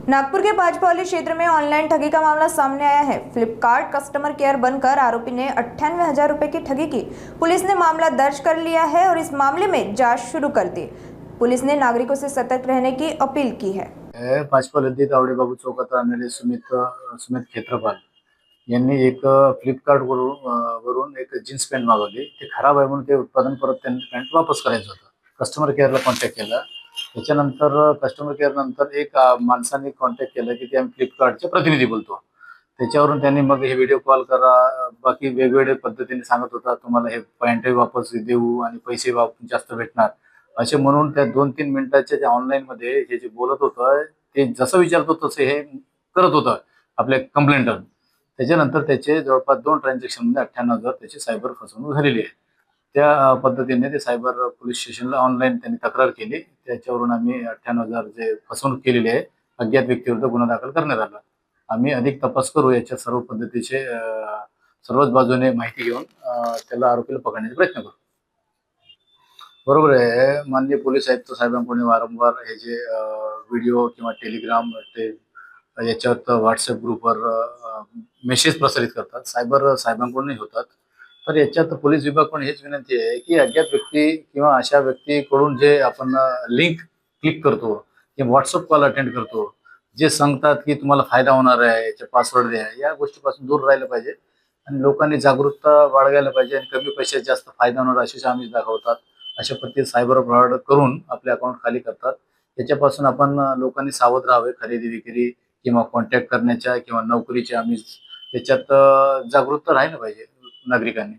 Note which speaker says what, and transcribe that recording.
Speaker 1: नागपुर के भाजपा क्षेत्र में ऑनलाइन ठगी का मामला सामने आया है। फ्लिपकार्ट कस्टमर केयर बनकर आरोपी ने 98,000 रुपए की ठगी की। पुलिस ने मामला दर्ज कर लिया है और इस मामले में जांच शुरू कर दी। पुलिस ने नागरिकों से सतर्क रहने की अपील की है।
Speaker 2: भाजपा लद्दीत आवडेबाबू चौकात राहणारे सुमित खेत्रपाल यांनी एक फ्लिपकार्ट वरून एक जीन्स पॅन्ट मागवली। ते खराब आहे म्हणून ते उत्पादन परत त्यांनी पॅन्ट वापस करायचं होतं। कस्टमर केअरला कॉन्टॅक्ट केला। त्याच्यानंतर कस्टमर केअर नंतर एक माणसाने कॉन्टॅक्ट केला की ते आम्ही फ्लिपकार्टचे प्रतिनिधी बोलतो। त्याच्यावरून त्यांनी मग हे व्हिडिओ कॉल करा, बाकी वेगवेगळ्या पद्धतीने सांगत होता, तुम्हाला हे पॅन्टही वापस देऊ आणि पैसे जास्त भेटणार असे म्हणून त्या 2-3 मिनिटाच्या त्या ऑनलाईन मध्ये हे जे बोलत होतं ते जसं विचारतो तसे हे करत होतं आपल्या कंप्लेंटर। त्याच्यानंतर त्याचे जवळपास 2 ट्रान्झॅक्शनमध्ये 98,000 त्याची सायबर फसवणूक झालेली आहे। त्या पद्धतीने ते सायबर पोलीस स्टेशनला ऑनलाईन त्यांनी तक्रार केली। त्याच्यावरून आम्ही 98,000 जे फसवणूक केलेली आहे अज्ञात व्यक्तीविरुद्ध गुन्हा दाखल करण्यात आला। आम्ही अधिक तपास करू, याच्या सर्व पद्धतीचे सर्वच बाजूने माहिती घेऊन त्याला आरोपीला पकडण्याचा प्रयत्न करू। बरोबर आहे, माननीय पोलीस आयुक्त साहेबांकडून वारंवार हे जे व्हिडिओ किंवा टेलिग्राम ते याच्यावर व्हॉट्सअप ग्रुपवर मेसेज प्रसारित करतात, साहेबांकडूनही होतात। तर याच्यात पोलीस विभागाकडून हेच विनंती आहे की अज्ञात व्यक्ती किंवा अशा व्यक्तीकडून जे आपण लिंक क्लिक करतो किंवा व्हॉट्सअप कॉल अटेंड करतो, जे सांगतात की तुम्हाला फायदा होणार आहे, याचे पासवर्ड द्या, या गोष्टीपासून दूर राहिलं पाहिजे आणि लोकांनी जागरूकता बाळगायला पाहिजे आणि कमी पैशात जास्त फायदा होणार अशीच आमिष दाखवतात। अशा पद्धतीने सायबर फ्रॉड करून आपले अकाउंट खाली करतात। याच्यापासून आपण लोकांनी सावध राहावे। खरेदी विक्री किंवा कॉन्टॅक्ट करण्याच्या किंवा नोकरीच्या आमिष याच्यात जागरूकता राहिलं पाहिजे नागरिकांनी।